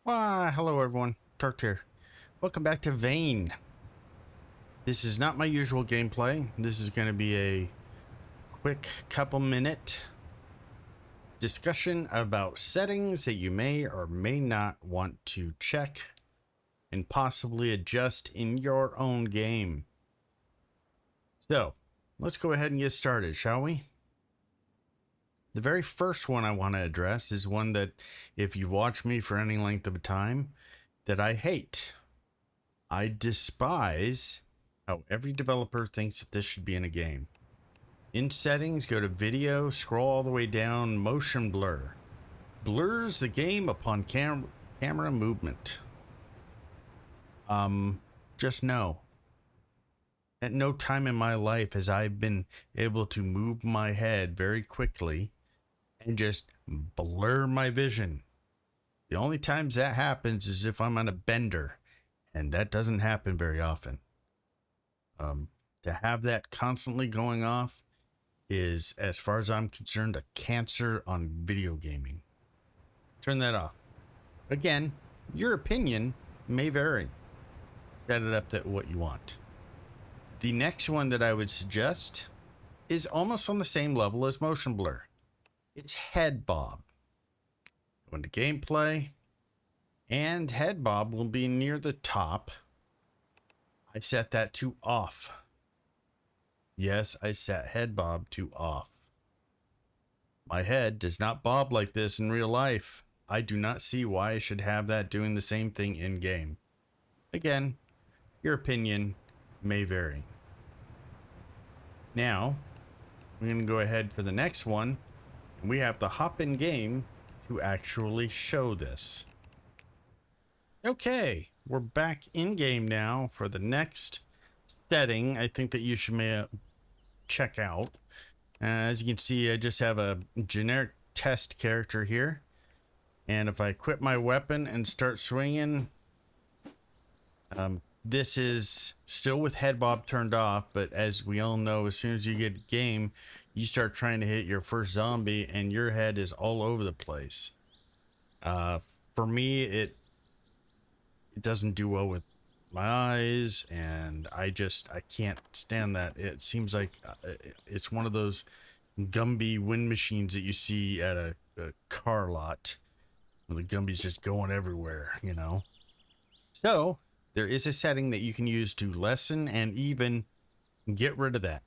Hello everyone, Turk here. Welcome back to Vane. This is not my usual gameplay. This is going to be a quick couple minute discussion about settings that you may or may not want to check and possibly adjust in your own game. So, let's go ahead and get started, shall we? The very first one I want to address is one that, if you've watched me for any length of time, that I hate. I despise how every developer thinks that this should be in a game. In settings, go to video, scroll all the way down, motion blur. Blurs the game upon camera movement. Just no. At no time in my life has I been able to move my head very quickly and just blur my vision. The only times that happens is if I'm on a bender, and that doesn't happen very often. To have that constantly going off is, as far as I'm concerned, a cancer on video gaming. Turn that off. Again, your opinion may vary. Set it up to what you want. The next one that I would suggest is almost on the same level as motion blur. It's head bob. Go into gameplay, and head bob will be near the top. I set that to off. Yes, I set head bob to off. My head does not bob like this in real life. I do not see why I should have that doing the same thing in game. Again, your opinion may vary. Now, we're going to go ahead for the next one. We have to hop in game to actually show this. Okay, we're back in game now for the next setting I think that you should check out. As you can see, I just have a generic test character here. And if I equip my weapon and start swinging, this is still with head bob turned off, but as we all know, as soon as you get game, you start trying to hit your first zombie and your head is all over the place. For me, it doesn't do well with my eyes, and I can't stand that. It seems like it's one of those Gumby wind machines that you see at a car lot, where the Gumby's just going everywhere, you know. So there is a setting that you can use to lessen and even get rid of that.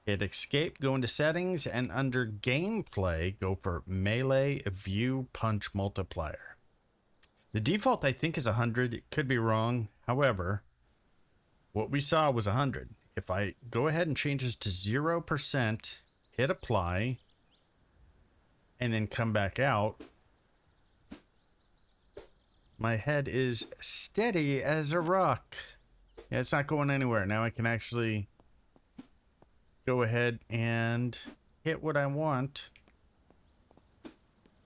Hit escape, go into settings, and under gameplay, go for melee view punch multiplier. The default, I think, is 100. It could be wrong. However, what we saw was 100. If I go ahead and change this to 0%, hit apply, and then come back out, my head is steady as a rock. Yeah, it's not going anywhere. Now I can actually go ahead and hit what I want,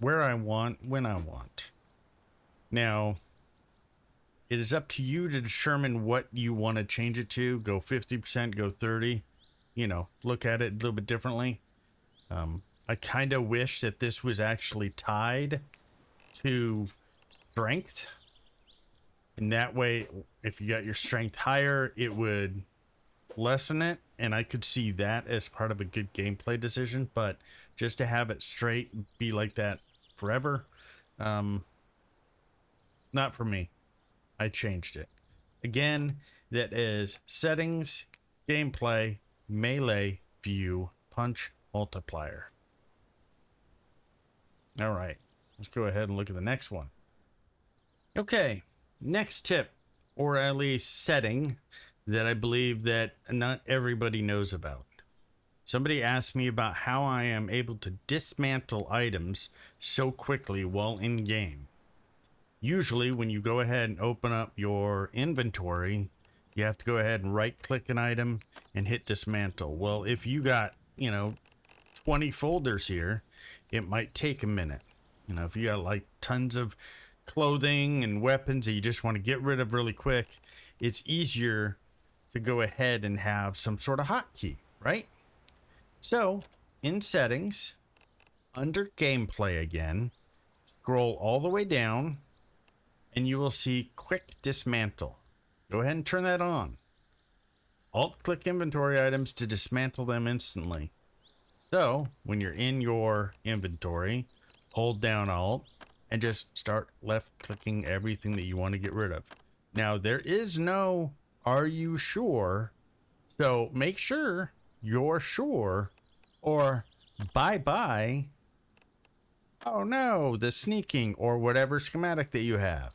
where I want, when I want. Now, it is up to you to determine what you want to change it to. Go 50%, go 30. You know, look at it a little bit differently. I kind of wish that this was actually tied to strength. And that way, if you got your strength higher, it would lessen it. And I could see that as part of a good gameplay decision. But just to have it straight, be like that forever, not for me. I changed it. Again, that is settings, gameplay, melee, view, punch, multiplier. All right, let's go ahead and look at the next one. Okay, next tip, or at least setting, that I believe that not everybody knows about. Somebody asked me about how I am able to dismantle items so quickly while in game. Usually when you go ahead and open up your inventory, you have to go ahead and right click an item and hit dismantle. Well, if you got, 20 folders here, it might take a minute. If you got like tons of clothing and weapons that you just want to get rid of really quick, it's easier to go ahead and have some sort of hotkey, right? So in settings, under gameplay again, scroll all the way down and you will see quick dismantle. Go ahead and turn that on. Alt-click inventory items to dismantle them instantly. So when you're in your inventory, hold down Alt and just start left-clicking everything that you want to get rid of. Now there is no "are you sure?" So make sure you're sure, or bye-bye. Oh no, the sneaking or whatever schematic that you have.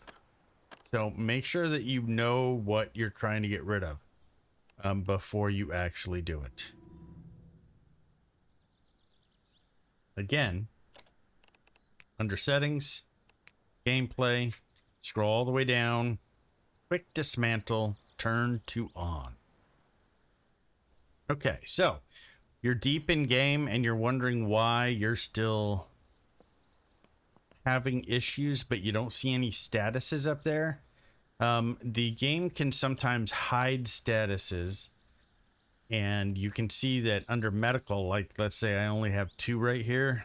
So make sure that you know what you're trying to get rid of before you actually do it. Again, under settings, gameplay, scroll all the way down, quick dismantle, turn to on. Okay, so you're deep in game and you're wondering why you're still having issues, but you don't see any statuses up there. The game can sometimes hide statuses, and you can see that under medical, like let's say I only have 2 right here.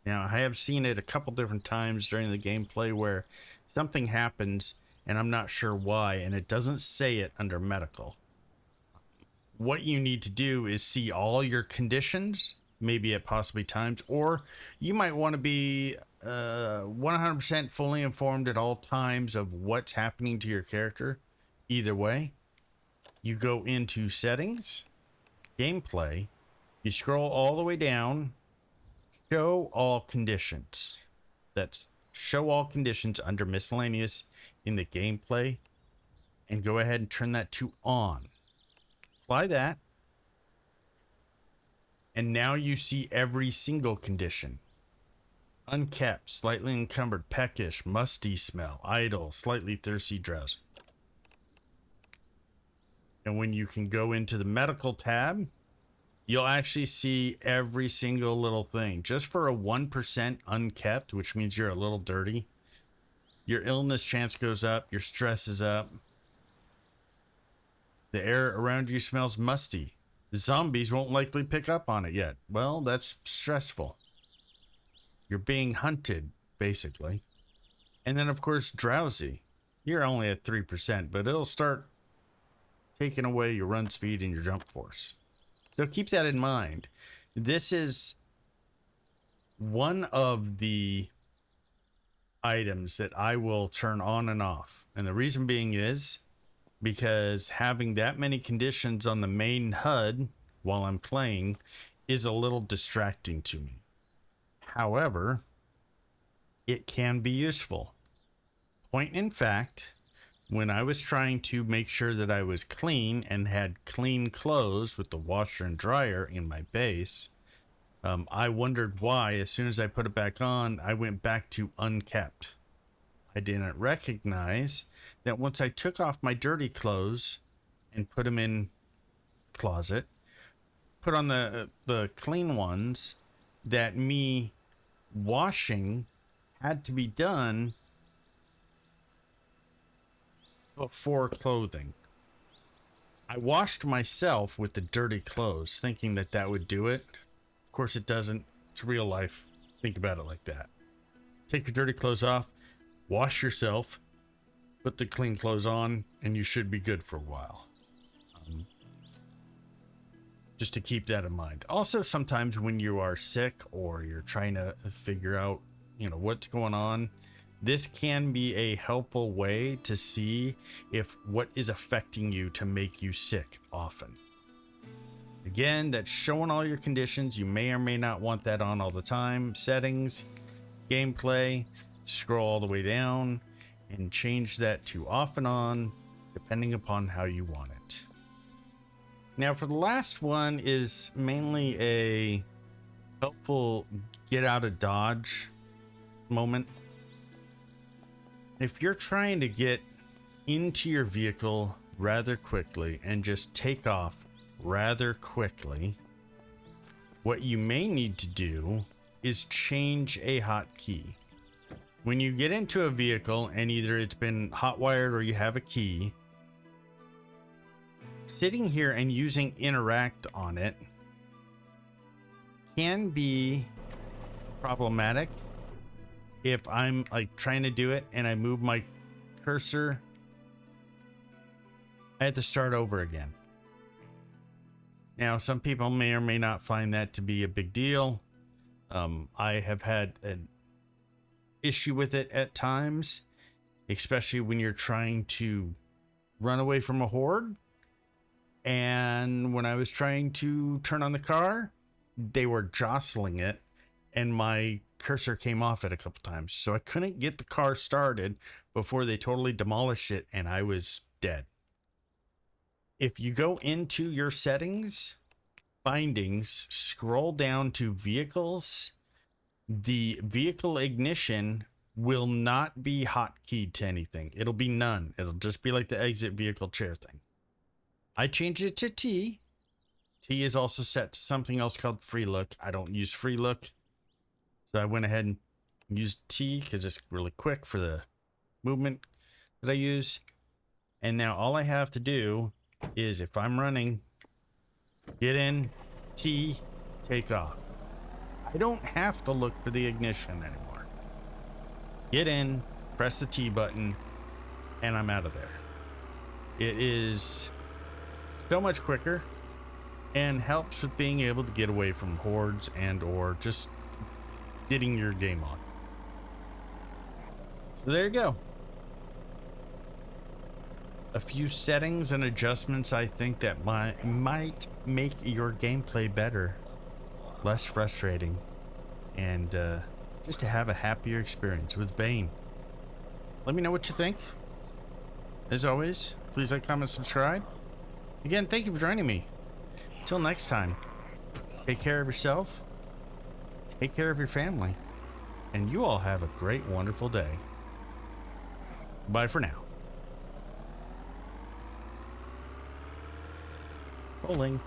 Now I have seen it a couple different times during the gameplay where something happens and I'm not sure why, and it doesn't say it under medical. What you need to do is see all your conditions, maybe at possibly times, or you might want to be 100% fully informed at all times of what's happening to your character. Either way, you go into settings, gameplay, you scroll all the way down, show all conditions. That's show all conditions under miscellaneous in the gameplay, and go ahead and turn that to on. Apply that, and now you see every single condition. Unkept, slightly encumbered, peckish, musty smell, idle, slightly thirsty, drowsy. And when you can go into the medical tab, you'll actually see every single little thing. Just for a 1% unkept, which means you're a little dirty, your illness chance goes up, your stress is up. The air around you smells musty. The zombies won't likely pick up on it yet. Well, that's stressful. You're being hunted, basically. And then, of course, drowsy. You're only at 3%, but it'll start taking away your run speed and your jump force. So keep that in mind. This is one of the items that I will turn on and off. And the reason being is because having that many conditions on the main HUD while I'm playing is a little distracting to me. However, it can be useful. Point in fact, when I was trying to make sure that I was clean and had clean clothes with the washer and dryer in my base, I wondered why as soon as I put it back on, I went back to unkept. I didn't recognize that once I took off my dirty clothes and put them in closet, put on the clean ones, that me washing had to be done before clothing. I washed myself with the dirty clothes thinking that that would do it. Of course it doesn't. It's real life. Think about it like that. Take your dirty clothes off, wash yourself, put the clean clothes on, and you should be good for a while. Just to keep that in mind. Also, sometimes when you are sick or you're trying to figure out, what's going on, this can be a helpful way to see if what is affecting you to make you sick often. Again, that's showing all your conditions. You may or may not want that on all the time. Settings, gameplay, scroll all the way down and change that to off and on depending upon how you want it. Now for the last one is mainly a helpful get out of Dodge moment. If you're trying to get into your vehicle rather quickly and just take off rather quickly, what you may need to do is change a hotkey. When you get into a vehicle and either it's been hotwired or you have a key, sitting here and using interact on it can be problematic if I'm like trying to do it and I move my cursor, I had to start over again. Now, some people may or may not find that to be a big deal. I have had an issue with it at times, especially when you're trying to run away from a horde. And when I was trying to turn on the car, they were jostling it, and my cursor came off it a couple times. So I couldn't get the car started before they totally demolished it, and I was dead. If you go into your settings, bindings, scroll down to vehicles, the vehicle ignition will not be hotkeyed to anything. It'll be none. It'll just be like the exit vehicle chair thing. I changed it to T. T is also set to something else called free look. I don't use free look, so I went ahead and used T because it's really quick for the movement that I use. And now all I have to do is, if I'm running, get in, T, take off. I don't have to look for the ignition anymore. Get in, press the T button, and I'm out of there. It is so much quicker and helps with being able to get away from hordes and or just getting your game on. So there you go. A few settings and adjustments I think that might make your gameplay better, less frustrating, and just to have a happier experience with Vane. Let me know what you think. As always, please like, comment, subscribe. Again, thank you for joining me. Until next time, take care of yourself, take care of your family, and you all have a great, wonderful day. Bye for now. Rolling.